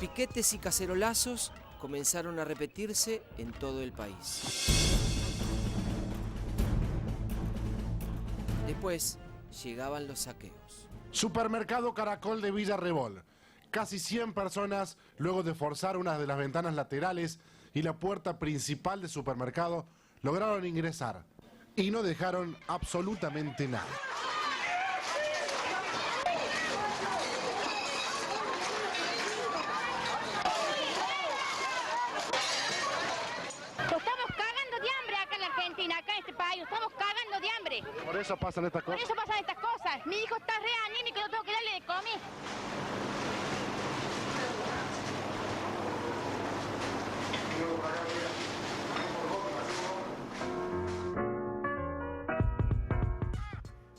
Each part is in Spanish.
piquetes y cacerolazos comenzaron a repetirse en todo el país. Después llegaban los saqueos. Supermercado Caracol de Villa Rebol. Casi 100 personas, luego de forzar una de las ventanas laterales y la puerta principal del supermercado, lograron ingresar y no dejaron absolutamente nada. Estamos cagando de hambre acá en la Argentina, acá en este país, estamos cagando de hambre. Por eso pasan estas Por cosas. eso pasan estas cosas. Mi hijo está re anímico y no tengo que darle de comer.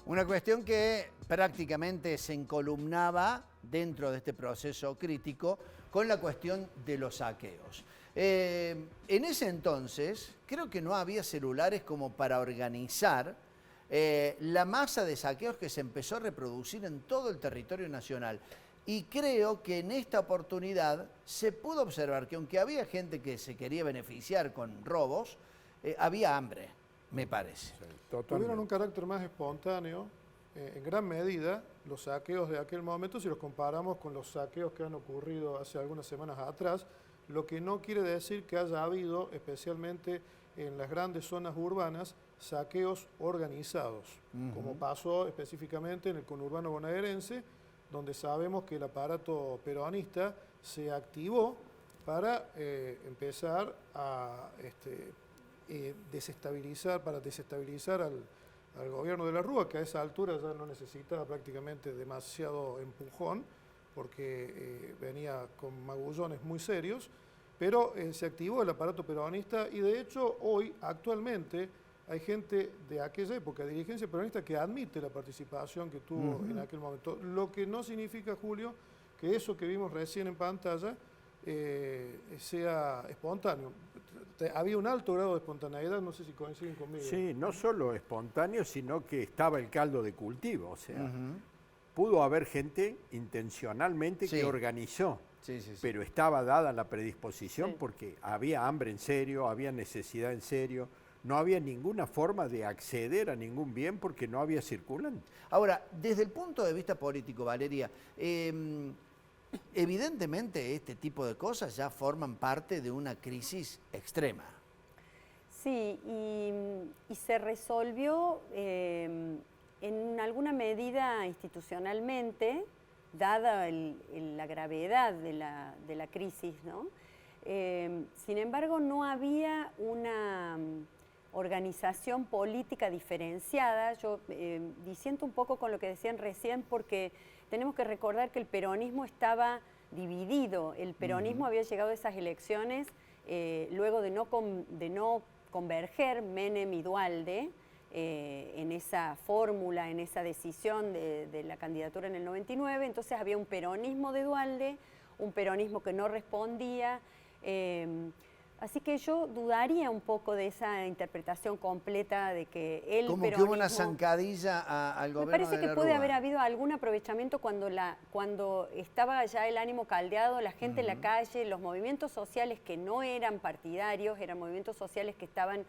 Una cuestión que prácticamente se encolumnaba dentro de este proceso crítico con la cuestión de los saqueos. En ese entonces creo que no había celulares como para organizar la masa de saqueos que se empezó a reproducir en todo el territorio nacional. Y creo que en esta oportunidad se pudo observar que aunque había gente que se quería beneficiar con robos, había hambre, me parece. Sí, tuvieron un carácter más espontáneo, en gran medida, los saqueos de aquel momento, si los comparamos con los saqueos que han ocurrido hace algunas semanas atrás, lo que no quiere decir que haya habido, especialmente en las grandes zonas urbanas, saqueos organizados, como pasó específicamente en el conurbano bonaerense, donde sabemos que el aparato peronista se activó para empezar a desestabilizar al gobierno de la Rúa, que a esa altura ya no necesitaba prácticamente demasiado empujón, porque venía con magullones muy serios, pero se activó el aparato peronista y de hecho hoy, actualmente, hay gente de aquella época, dirigencia peronista, que admite la participación que tuvo en aquel momento. Lo que no significa, Julio, que eso que vimos recién en pantalla sea espontáneo. Había un alto grado de espontaneidad, no sé si coinciden conmigo. Sí, no solo espontáneo, sino que estaba el caldo de cultivo. O sea, pudo haber gente intencionalmente que organizó, pero estaba dada la predisposición porque había hambre en serio, había necesidad en serio. No había ninguna forma de acceder a ningún bien porque no había circulante. Ahora, desde el punto de vista político, Valeria, evidentemente este tipo de cosas ya forman parte de una crisis extrema. Sí, y se resolvió en alguna medida institucionalmente, dada la gravedad de la crisis, ¿no? Sin embargo, no había una organización política diferenciada. Yo disiento un poco con lo que decían recién, porque tenemos que recordar que el peronismo estaba dividido. El peronismo había llegado a esas elecciones luego de no converger Menem y Duhalde en esa fórmula, en esa decisión de la candidatura en el 99. Entonces había un peronismo de Duhalde, un peronismo que no respondía. Así que yo dudaría un poco de esa interpretación completa de que el como peronismo... que hubo una zancadilla al gobierno de la Rúa. Me parece que puede haber habido algún aprovechamiento cuando estaba ya el ánimo caldeado, la gente en la calle, los movimientos sociales que no eran partidarios, eran movimientos sociales que estaban...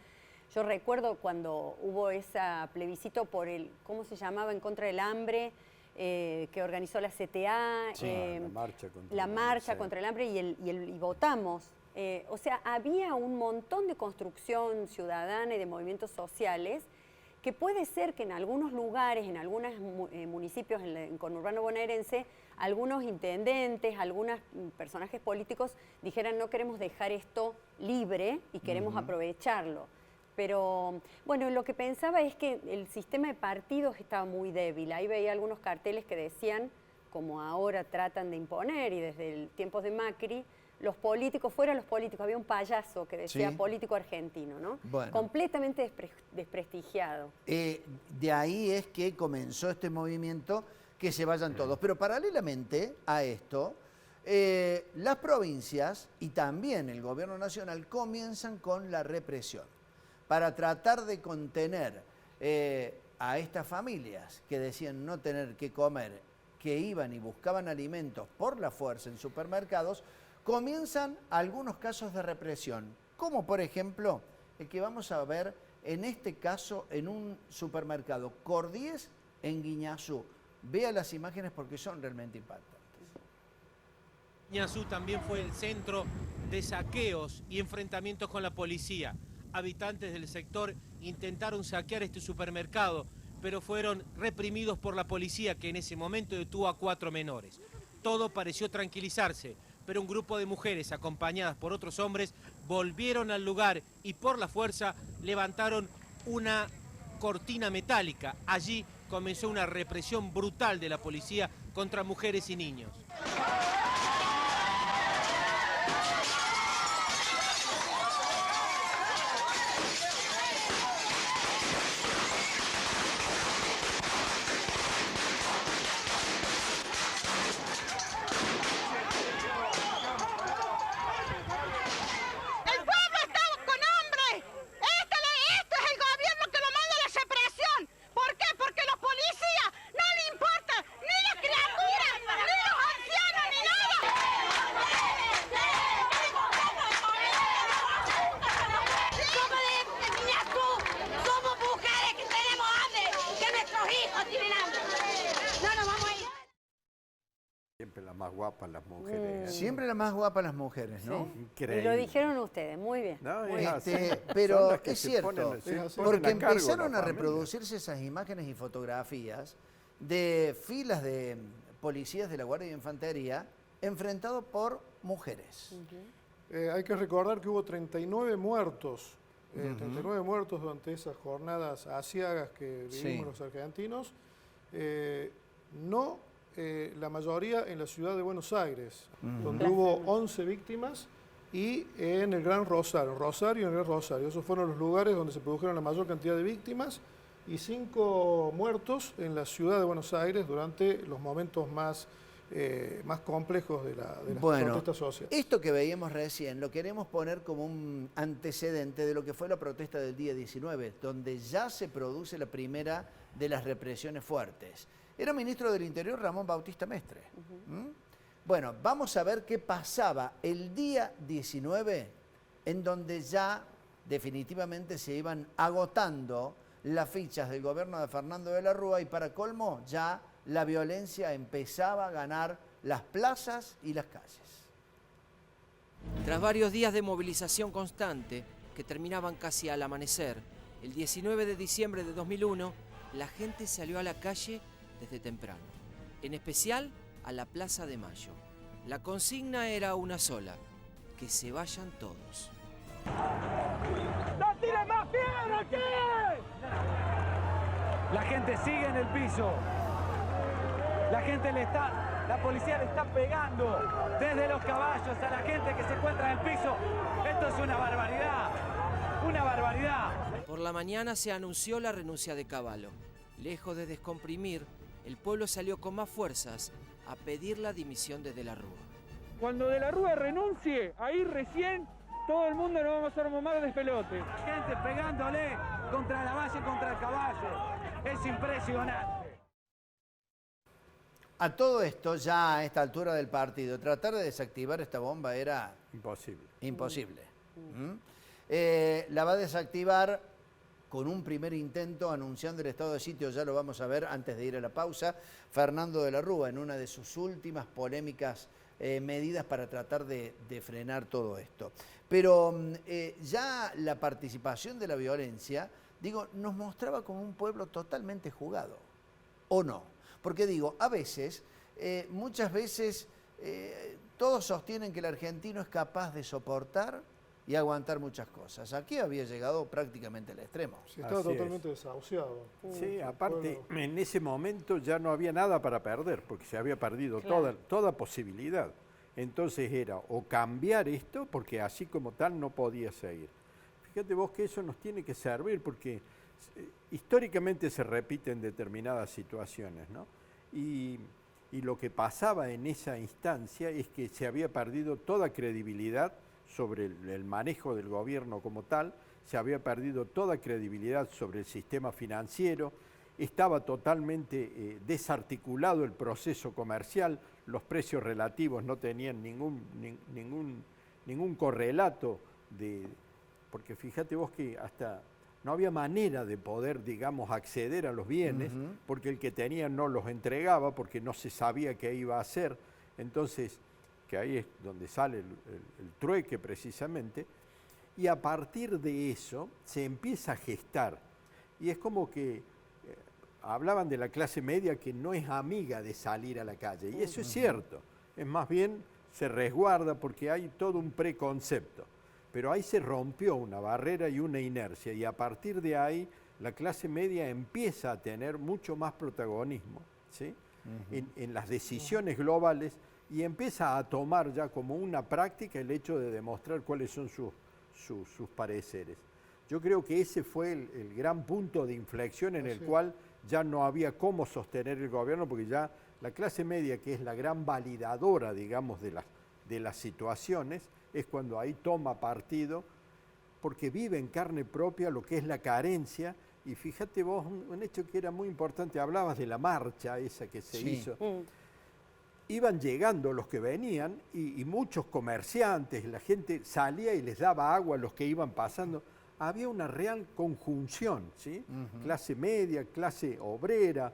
Yo recuerdo cuando hubo ese plebiscito por el, ¿cómo se llamaba?, en contra del hambre, que organizó la CTA, la marcha contra el hambre y votamos. O sea, había un montón de construcción ciudadana y de movimientos sociales que puede ser que en algunos lugares, en algunos municipios en conurbano bonaerense, algunos intendentes, algunos personajes políticos dijeran no queremos dejar esto libre y queremos aprovecharlo. Pero, bueno, lo que pensaba es que el sistema de partidos estaba muy débil. Ahí veía algunos carteles que decían, como ahora tratan de imponer y desde el tiempos de Macri, los políticos, fuera los políticos, había un payaso que decía político argentino, ¿no? Bueno. Completamente desprestigiado. De ahí es que comenzó este movimiento, que se vayan todos. Pero paralelamente a esto, las provincias y también el gobierno nacional comienzan con la represión para tratar de contener a estas familias que decían no tener que comer, que iban y buscaban alimentos por la fuerza en supermercados, comienzan algunos casos de represión, como por ejemplo el que vamos a ver en este caso en un supermercado Cordies en Guiñazú. Vea las imágenes porque son realmente impactantes. Guiñazú también fue el centro de saqueos y enfrentamientos con la policía. Habitantes del sector intentaron saquear este supermercado, pero fueron reprimidos por la policía, que en ese momento detuvo a 4 menores. Todo pareció tranquilizarse, pero un grupo de mujeres acompañadas por otros hombres volvieron al lugar y por la fuerza levantaron una cortina metálica. Allí comenzó una represión brutal de la policía contra mujeres y niños. Siempre las más guapas las mujeres. Siempre las más guapas las mujeres, ¿no? Sí. Increíble. Y lo dijeron ustedes, muy bien. No, Muy bien. Pero Son las que es se cierto, ponen- se ponen porque a cargo empezaron la a familia. reproducirse esas imágenes y fotografías de filas de policías de la Guardia de Infantería enfrentados por mujeres. Hay que recordar que hubo 39 muertos, 39 muertos durante esas jornadas aciagas que vivimos los argentinos. La mayoría en la ciudad de Buenos Aires, donde hubo 11 víctimas, y en el Gran Rosario, y en el Gran Rosario. Esos fueron los lugares donde se produjeron la mayor cantidad de víctimas, y 5 muertos en la ciudad de Buenos Aires durante los momentos más complejos de las protestas sociales. Esto que veíamos recién lo queremos poner como un antecedente de lo que fue la protesta del día 19, donde ya se produce la primera de las represiones fuertes. Era ministro del Interior Ramón Bautista Mestre. Bueno, vamos a ver qué pasaba el día 19, en donde ya definitivamente se iban agotando las fichas del gobierno de Fernando de la Rúa y para colmo ya la violencia empezaba a ganar las plazas y las calles. Tras varios días de movilización constante, que terminaban casi al amanecer, el 19 de diciembre de 2001, la gente salió a la calle desde temprano, en especial a la Plaza de Mayo. La consigna era una sola: que se vayan todos. ¡No tire más piedra aquí! La gente sigue en el piso. La policía le está pegando desde los caballos a la gente que se encuentra en el piso. Esto es una barbaridad, una barbaridad. Por la mañana se anunció la renuncia de Cavallo. Lejos de descomprimir, el pueblo salió con más fuerzas a pedir la dimisión de la Rúa. Cuando De la Rúa renuncie, ahí recién todo el mundo nos vamos a armar más despelote. Gente pegándole contra la base, contra el caballo. Es impresionante. A todo esto, ya a esta altura del partido, tratar de desactivar esta bomba era imposible. La va a desactivar con un primer intento anunciando el estado de sitio, ya lo vamos a ver antes de ir a la pausa, Fernando de la Rúa, en una de sus últimas polémicas medidas para tratar de frenar todo esto. Pero ya la participación de la violencia, digo, nos mostraba como un pueblo totalmente jugado, ¿o no? Porque digo, a veces, muchas veces, todos sostienen que el argentino es capaz de soportar y aguantar muchas cosas. Aquí había llegado prácticamente al extremo. Sí, estaba totalmente desahuciado. Sí, aparte, en ese momento ya no había nada para perder, porque se había perdido toda posibilidad. Entonces era o cambiar esto, porque así como tal no podía seguir. Fíjate vos que eso nos tiene que servir, porque históricamente se repiten determinadas situaciones, ¿no? Y lo que pasaba en esa instancia es que se había perdido toda credibilidad sobre el manejo del gobierno como tal, se había perdido toda credibilidad sobre el sistema financiero, estaba totalmente desarticulado el proceso comercial, los precios relativos no tenían ningún correlato, porque fíjate vos que hasta no había manera de poder, digamos, acceder a los bienes, porque el que tenía no los entregaba, porque no se sabía qué iba a hacer. Entonces, que ahí es donde sale el trueque precisamente, y a partir de eso se empieza a gestar. Y es como que hablaban de la clase media que no es amiga de salir a la calle, y eso es cierto, es más bien se resguarda porque hay todo un preconcepto. Pero ahí se rompió una barrera y una inercia, y a partir de ahí la clase media empieza a tener mucho más protagonismo, ¿sí? En las decisiones globales, y empieza a tomar ya como una práctica el hecho de demostrar cuáles son sus pareceres. Yo creo que ese fue el gran punto de inflexión en el cual ya no había cómo sostener el gobierno, porque ya la clase media, que es la gran validadora, digamos, de las situaciones, es cuando ahí toma partido, porque vive en carne propia lo que es la carencia. Y fíjate vos, un hecho que era muy importante, hablabas de la marcha esa que se hizo. Iban llegando los que venían y muchos comerciantes, la gente salía y les daba agua a los que iban pasando. Había una real conjunción, ¿sí? Clase media, clase obrera.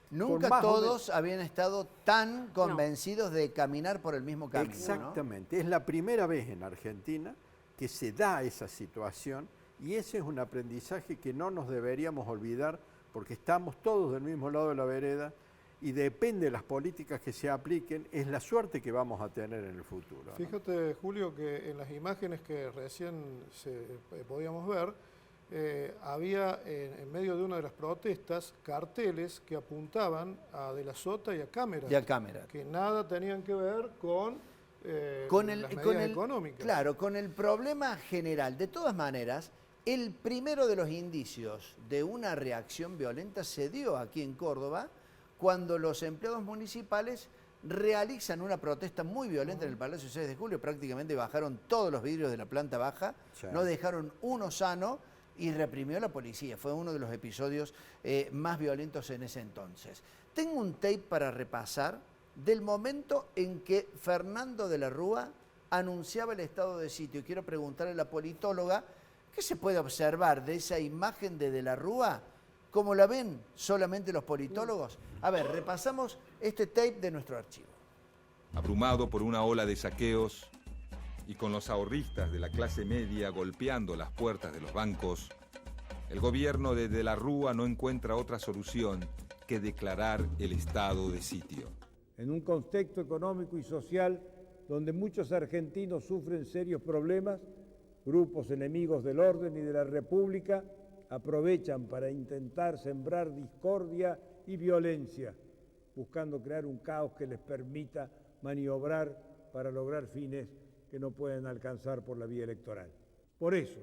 Nunca todos habían estado tan convencidos de caminar por el mismo camino. Exactamente. ¿No? Es la primera vez en Argentina que se da esa situación, y ese es un aprendizaje que no nos deberíamos olvidar, porque estamos todos del mismo lado de la vereda, y depende de las políticas que se apliquen, es la suerte que vamos a tener en el futuro, ¿no? Fíjate, Julio, que en las imágenes que recién podíamos ver, había en medio de una de las protestas carteles que apuntaban a De la Sota y a Cámara. Que nada tenían que ver con las medidas económicas. Claro, con el problema general. De todas maneras, el primero de los indicios de una reacción violenta se dio aquí en Córdoba, cuando los empleados municipales realizan una protesta muy violenta en el Palacio 6 de Julio. Prácticamente bajaron todos los vidrios de la planta baja, no dejaron uno sano, y reprimió la policía. Fue uno de los episodios más violentos en ese entonces. Tengo un tape para repasar del momento en que Fernando de la Rúa anunciaba el estado de sitio. Y quiero preguntarle a la politóloga, ¿qué se puede observar de esa imagen de la Rúa? ¿Cómo la ven solamente los politólogos? A ver, repasamos este tape de nuestro archivo. Abrumado por una ola de saqueos y con los ahorristas de la clase media golpeando las puertas de los bancos, el gobierno de la Rúa no encuentra otra solución que declarar el estado de sitio. En un contexto económico y social donde muchos argentinos sufren serios problemas, grupos enemigos del orden y de la República aprovechan para intentar sembrar discordia y violencia, buscando crear un caos que les permita maniobrar para lograr fines que no pueden alcanzar por la vía electoral. Por eso,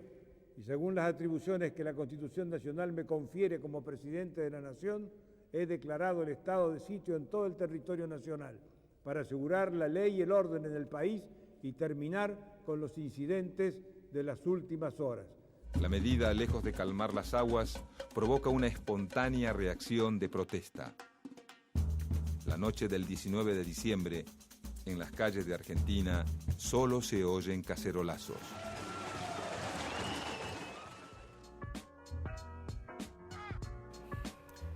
y según las atribuciones que la Constitución Nacional me confiere como presidente de la Nación, he declarado el estado de sitio en todo el territorio nacional para asegurar la ley y el orden en el país y terminar con los incidentes de las últimas horas. La medida, lejos de calmar las aguas, provoca una espontánea reacción de protesta. La noche del 19 de diciembre, en las calles de Argentina, solo se oyen cacerolazos.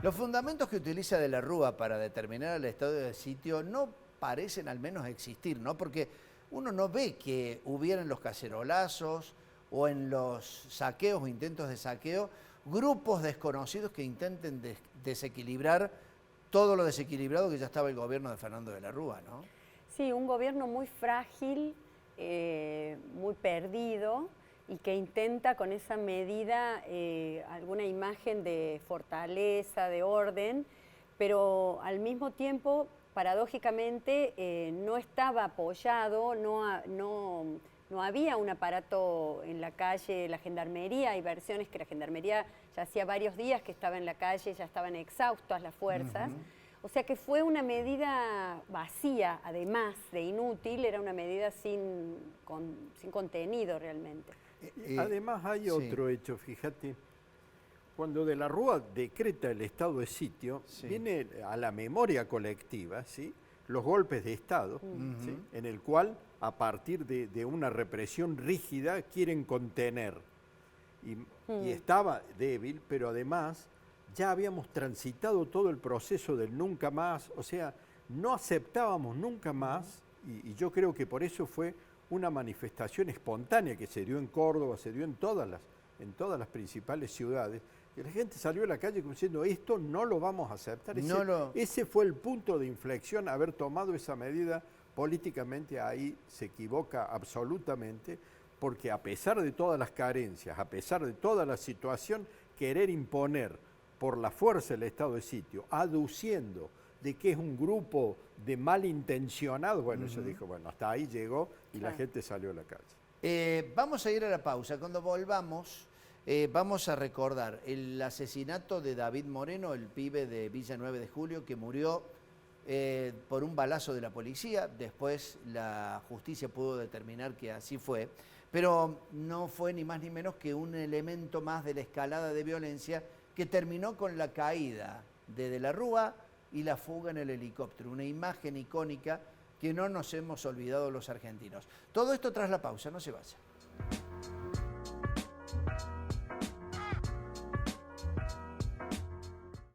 Los fundamentos que utiliza de la Rúa para determinar el estado de sitio no parecen al menos existir, ¿no? Porque uno no ve que hubieran los cacerolazos o en los saqueos o intentos de saqueo grupos desconocidos que intenten desequilibrar todo lo desequilibrado que ya estaba el gobierno de Fernando de la Rúa, ¿no? Sí, un gobierno muy frágil, muy perdido, y que intenta con esa medida alguna imagen de fortaleza, de orden, pero al mismo tiempo, paradójicamente, no estaba apoyado, no había un aparato en la calle, la gendarmería. Hay versiones que la gendarmería ya hacía varios días que estaba en la calle, ya estaban exhaustas las fuerzas. O sea que fue una medida vacía, además de inútil, era una medida sin contenido realmente. Además hay otro hecho, fíjate, Cuando De la Rúa decreta el estado de sitio, viene a la memoria colectiva, ¿sí?, los golpes de Estado, ¿sí?, en el cual, a partir de una represión rígida, quieren contener. Y estaba débil, pero además ya habíamos transitado todo el proceso del nunca más, o sea, no aceptábamos nunca más, y yo creo que por eso fue una manifestación espontánea que se dio en Córdoba, se dio en todas las principales ciudades, y la gente salió a la calle diciendo, esto no lo vamos a aceptar. Ese fue el punto de inflexión, haber tomado esa medida políticamente. Ahí se equivoca absolutamente, porque a pesar de todas las carencias, a pesar de toda la situación, querer imponer por la fuerza el estado de sitio, aduciendo de que es un grupo de malintencionados, bueno, eso dijo, bueno, hasta ahí llegó y la gente salió a la calle. Vamos a ir a la pausa. Cuando volvamos, vamos a recordar el asesinato de David Moreno, el pibe de Villa 9 de Julio, que murió por un balazo de la policía. Después la justicia pudo determinar que así fue, pero no fue ni más ni menos que un elemento más de la escalada de violencia que terminó con la caída de la Rúa y la fuga en el helicóptero, una imagen icónica que no nos hemos olvidado los argentinos. Todo esto tras la pausa, no se vaya.